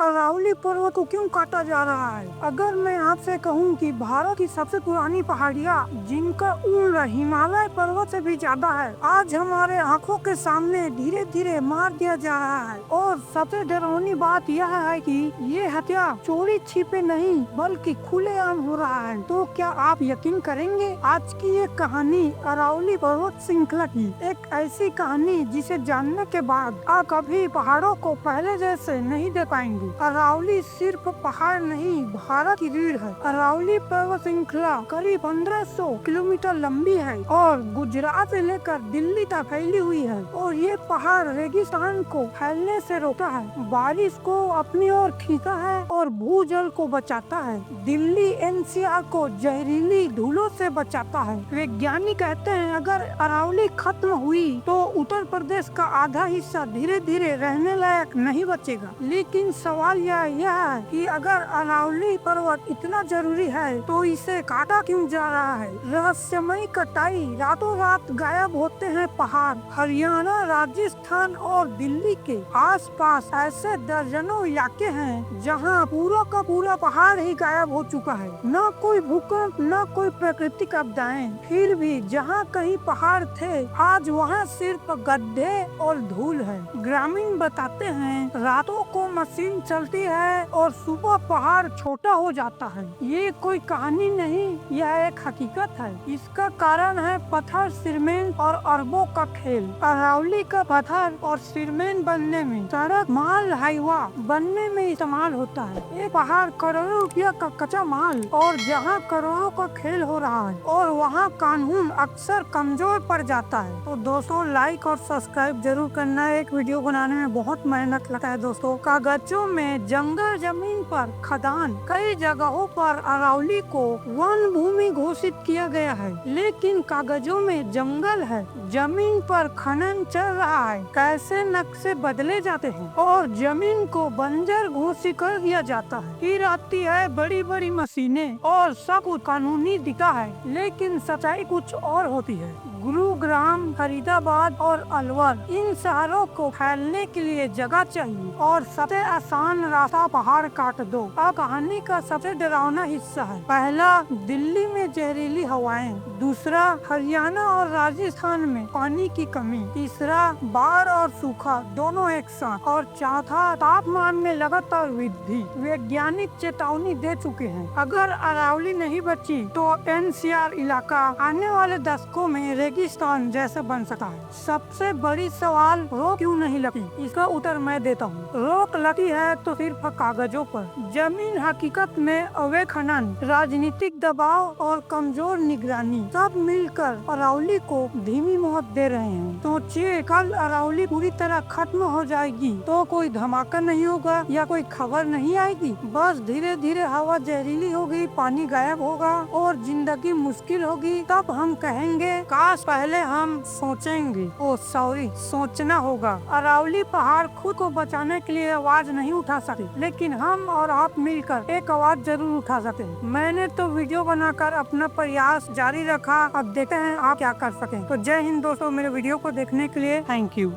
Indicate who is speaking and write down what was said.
Speaker 1: अरावली पर्वत को क्यों काटा जा रहा है? अगर मैं आपसे कहूं कि भारत की सबसे पुरानी पहाड़ियां जिनका उम्र हिमालय पर्वत से भी ज्यादा है, आज हमारे आंखों के सामने धीरे धीरे मार दिया जा रहा है। और सबसे डरावनी बात यह है कि ये हत्या चोरी छिपे नहीं बल्कि खुलेआम हो रहा है। तो क्या आप यकीन करेंगे? आज की ये कहानी अरावली पर्वत श्रृंखला की एक ऐसी कहानी जिसे जानने के बाद आप कभी पहाड़ों को पहले जैसे नहीं देख पाएंगे। अरावली सिर्फ पहाड़ नहीं, भारत की रीढ़ है। अरावली पर्वत श्रृंखला करीब 1500 किलोमीटर लंबी है और गुजरात से लेकर दिल्ली तक फैली हुई है। और ये पहाड़ रेगिस्तान को फैलने से रोकता है, बारिश को अपनी ओर खींचता है और भूजल को बचाता है। दिल्ली एनसीआर को जहरीली धूलों से बचाता है। वैज्ञानिक कहते हैं अगर अरावली खत्म हुई तो उत्तर प्रदेश का आधा हिस्सा धीरे धीरे रहने लायक नहीं बचेगा। लेकिन सवाल यह है कि अगर अरावली पर्वत इतना जरूरी है तो इसे काटा क्यों जा रहा है? रहस्यमयी कटाई, रातों रात गायब होते हैं पहाड़। हरियाणा, राजस्थान और दिल्ली के आसपास ऐसे दर्जनों इलाके हैं जहां पूरा का पूरा पहाड़ ही गायब हो चुका है। न कोई भूकंप, न कोई प्राकृतिक आपदाएं। फिर भी जहां कहीं पहाड़ थे, आज वहां सिर्फ गड्ढे और धूल है। ग्रामीण बताते हैं रातों को मशीन चलती है और सुबह पहाड़ छोटा हो जाता है। ये कोई कहानी नहीं, यह एक हकीकत है। इसका कारण है पत्थर, सीमेंट और अरबों का खेल। अरावली का पत्थर और सीमेंट बनने में, सड़क, माल हाईवा बनने में इस्तेमाल होता है। ये पहाड़ करोड़ों रुपया का कच्चा माल, और जहाँ करोड़ों का खेल हो रहा है और वहाँ कानून अक्सर कमजोर पड़ जाता है। तो दोस्तों, लाइक और सब्सक्राइब जरूर करना। एक वीडियो बनाने में बहुत मेहनत लगता है दोस्तों। कागजों में जंगल, जमीन पर खदान, कई जगहों पर अरावली को वन भूमि घोषित किया गया है, लेकिन कागजों में जंगल है, जमीन पर खनन चल रहा है। कैसे नक्शे बदले जाते हैं और जमीन को बंजर घोषित कर दिया जाता है। फिर आती है बड़ी बड़ी मशीनें और सब कुछ कानूनी दिखता है, लेकिन सच्चाई कुछ और होती है। गुरुग्राम, फरीदाबाद और अलवर, इन शहरों को फैलने के लिए जगह चाहिए और सबसे आसान रास्ता पहाड़ काट दो। अब कहानी का सबसे डरावना हिस्सा है। पहला, दिल्ली में जहरीली हवाएं। दूसरा, हरियाणा और राजस्थान में पानी की कमी। तीसरा, बाढ़ और सूखा दोनों एक साथ। और चौथा, तापमान में लगातार वृद्धि। वैज्ञानिक चेतावनी दे चुके हैं अगर अरावली नहीं बची तो एनसीआर इलाका आने वाले दशकों में रेगिस्तान जैसा बन सकता है। सबसे बड़ी सवाल, रोक क्यों नहीं लगी? इसका उत्तर मैं देता हूँ। रोक लगी है तो सिर्फ कागजों पर। जमीन हकीकत में अवैध खनन, राजनीतिक दबाव और कमजोर निगरानी सब मिलकर अरावली को धीमी मौत दे रहे हैं। सोचिए, कल अरावली पूरी तरह खत्म हो जाएगी तो कोई धमाका नहीं होगा या कोई खबर नहीं आएगी। बस धीरे धीरे हवा जहरीली होगी, पानी गायब होगा और जिंदगी मुश्किल होगी। तब हम कहेंगे काश पहले हम सोचेंगे। ओ सॉरी, सोचना होगा। अरावली पहाड़ खुद को बचाने के लिए आवाज नहीं उठा सकते, लेकिन हम और आप मिलकर एक आवाज जरूर उठा सकते हैं। मैंने तो वीडियो बनाकर अपना प्रयास जारी रखा, अब देखते हैं आप क्या कर सकें। तो जय हिंद दोस्तों, मेरे वीडियो को देखने के लिए थैंक यू।